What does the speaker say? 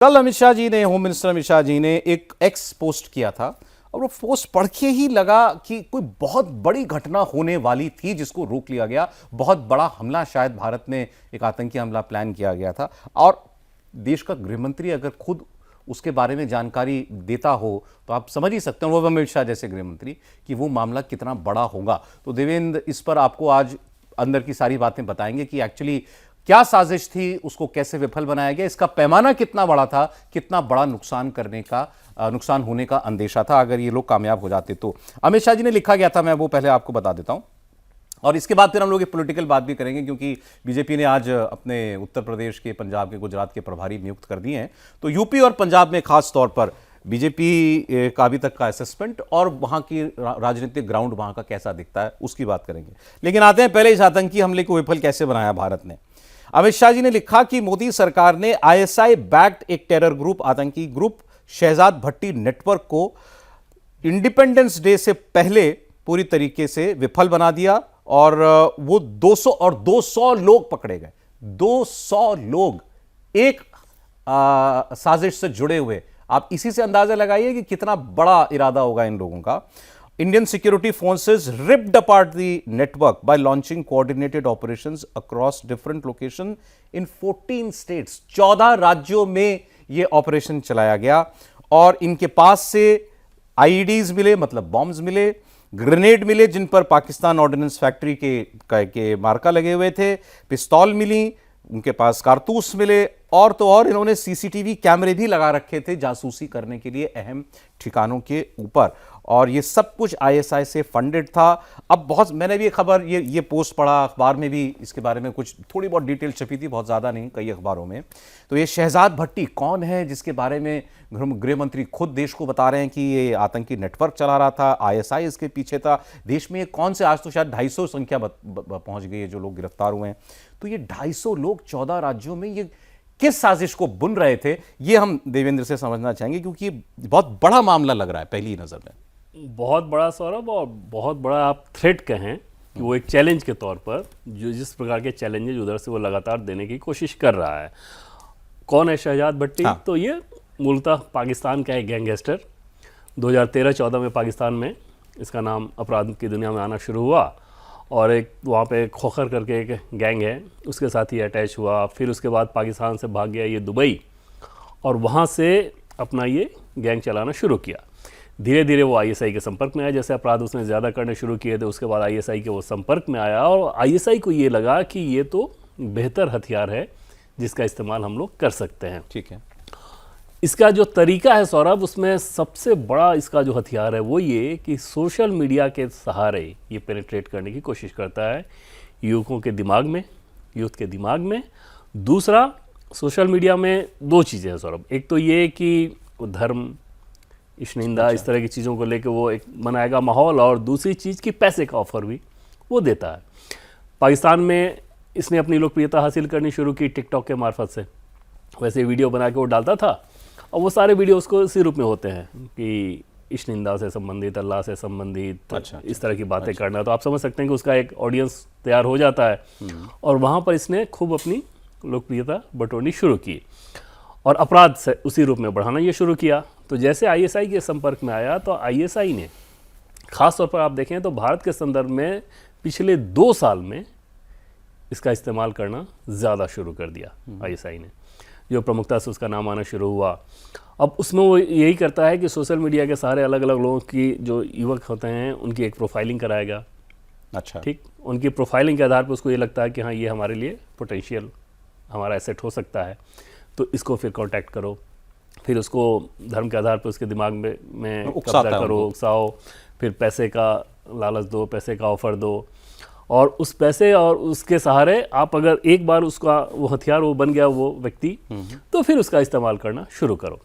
कल अमित शाह जी ने, home minister Amit Shah ji ने एक एक्स पोस्ट किया था और वो पोस्ट पढ़ के ही लगा कि कोई बहुत बड़ी घटना होने वाली थी जिसको रोक लिया गया। बहुत बड़ा हमला, शायद भारत में एक आतंकी हमला प्लान किया गया था और देश का गृहमंत्री अगर खुद उसके बारे में जानकारी देता हो तो आप समझ ही सकते हैं, वो अमित शाह जैसे गृहमंत्री, कि वो मामला कितना बड़ा होगा। तो देवेंद्र इस पर आपको आज अंदर की सारी बातें बताएंगे कि एक्चुअली क्या साजिश थी, उसको कैसे विफल बनाया गया, इसका पैमाना कितना बड़ा था, कितना बड़ा नुकसान होने का अंदेशा था अगर ये लोग कामयाब हो जाते। तो अमित शाह जी ने लिखा गया था, मैं वो पहले आपको बता देता हूं और इसके बाद फिर हम लोग एक पॉलिटिकल बात भी करेंगे क्योंकि बीजेपी ने आज अपने उत्तर प्रदेश के, पंजाब के, गुजरात के प्रभारी नियुक्त कर दिए हैं। तो यूपी और पंजाब में खास तौर पर बीजेपी का अभी तक का असेसमेंट और वहां की राजनीतिक ग्राउंड वहां का कैसा दिखता है उसकी बात करेंगे। लेकिन आते हैं पहले इस आतंकी हमले को विफल कैसे बनाया भारत ने। अमित शाह जी ने लिखा कि मोदी सरकार ने आईएसआई बैक्ड एक टेरर ग्रुप, आतंकी ग्रुप शहजाद भट्टी नेटवर्क को इंडिपेंडेंस डे से पहले पूरी तरीके से विफल बना दिया और वो 200 लोग पकड़े गए। 200 लोग एक साजिश से जुड़े हुए। आप इसी से अंदाजा लगाइए कि कितना बड़ा इरादा होगा इन लोगों का। Indian security forces ripped apart the network by launching coordinated operations across different locations in 14 states. 14 राज्यों में ये ऑपरेशन चलाया गया और इनके पास से आईईडीज मिले, मतलब बॉम्ब्स मिले, ग्रेनेड मिले जिन पर पाकिस्तान ऑर्डिनेंस फैक्ट्री के मार्का लगे हुए थे, पिस्तौल मिली, उनके पास कारतूस मिले और तो और इन्होंने सीसीटीवी कैमरे भी लगा रखे थे जासूसी करने के लिए अहम ठिकानों के ऊपर और ये सब कुछ आईएसआई से फंडेड था। अब बहुत, मैंने भी खबर, ये पोस्ट पढ़ा, अखबार में भी इसके बारे में कुछ थोड़ी बहुत डिटेल छपी थी, बहुत ज़्यादा नहीं, कई अखबारों में। तो ये शहजाद भट्टी कौन है जिसके बारे में गृह मंत्री खुद देश को बता रहे हैं कि ये आतंकी नेटवर्क चला रहा था, आईएसआई इसके पीछे था। देश में ये कौन से, आज तो शायद 250 संख्या पहुंच गई है जो लोग गिरफ्तार हुए हैं। तो ये 250 लोग 14 राज्यों में ये किस साजिश को बुन रहे थे, ये हम देवेंद्र से समझना चाहेंगे क्योंकि बहुत बड़ा मामला लग रहा है पहली नजर में। बहुत बड़ा सौरभ, और बहुत बड़ा आप थ्रेट कहें कि वो एक चैलेंज के तौर पर जो जिस प्रकार के चैलेंजेज उधर से वो लगातार देने की कोशिश कर रहा है। कौन है शहजाद भट्टी? हाँ। तो ये मूलतः पाकिस्तान का एक गैंगस्टर, 2013-14 में पाकिस्तान में इसका नाम अपराध की दुनिया में आना शुरू हुआ और एक वहाँ पे खोखर करके एक गैंग है, उसके साथ ही अटैच हुआ। फिर उसके बाद पाकिस्तान से भाग गया ये दुबई और वहाँ से अपना ये गैंग चलाना शुरू किया। धीरे धीरे वो आईएसआई के संपर्क में आया, जैसे अपराध उसने ज़्यादा करने शुरू किए थे उसके बाद आईएसआई के वो संपर्क में आया और आईएसआई को ये लगा कि ये तो बेहतर हथियार है जिसका इस्तेमाल हम लोग कर सकते हैं। ठीक है। इसका जो तरीका है सौरभ, उसमें सबसे बड़ा इसका जो हथियार है वो ये कि सोशल मीडिया के सहारे ये पेनिट्रेट करने की कोशिश करता है युवकों के दिमाग में, यूथ के दिमाग में। दूसरा, सोशल मीडिया में दो चीज़ें हैं सौरभ, एक तो ये कि धर्म, इश्निंदा, इस तरह की चीज़ों को लेकर वो एक बनाएगा माहौल, और दूसरी चीज़ की पैसे का ऑफर भी वो देता है। पाकिस्तान में इसने अपनी लोकप्रियता हासिल करनी शुरू की टिकटॉक के मार्फत से। वैसे वीडियो बना के वो डालता था और वो सारे वीडियो उसको इसी रूप में होते हैं कि इश्निंदा से संबंधित, अल्लाह से संबंधित, इस तरह की बातें करना। तो आप समझ सकते हैं कि उसका एक ऑडियंस तैयार हो जाता है और वहाँ पर इसने खूब अपनी लोकप्रियता बटोरनी शुरू की और अपराध से उसी रूप में बढ़ाना ये शुरू किया। तो जैसे आईएसआई के संपर्क में आया तो आईएसआई ने ख़ास तौर पर आप देखें तो भारत के संदर्भ में पिछले 2 साल में इसका इस्तेमाल करना ज़्यादा शुरू कर दिया आईएसआई ने, जो प्रमुखता से उसका नाम आना शुरू हुआ। अब उसमें वो यही करता है कि सोशल मीडिया के सारे अलग अलग लोगों की, जो युवक होते हैं, उनकी एक प्रोफाइलिंग कराएगा। अच्छा, ठीक, उनकी प्रोफाइलिंग के आधार पर उसको ये लगता है कि हाँ, ये हमारे लिए पोटेंशियल हमारा एसेट हो सकता है, तो इसको फिर कांटेक्ट करो। फिर उसको धर्म के आधार पर उसके दिमाग में कब्जा करो, उकसाओ, फिर पैसे का लालच दो, पैसे का ऑफर दो और उस पैसे और उसके सहारे आप अगर एक बार उसका वो हथियार वो बन गया वो व्यक्ति, तो फिर उसका इस्तेमाल करना शुरू करो।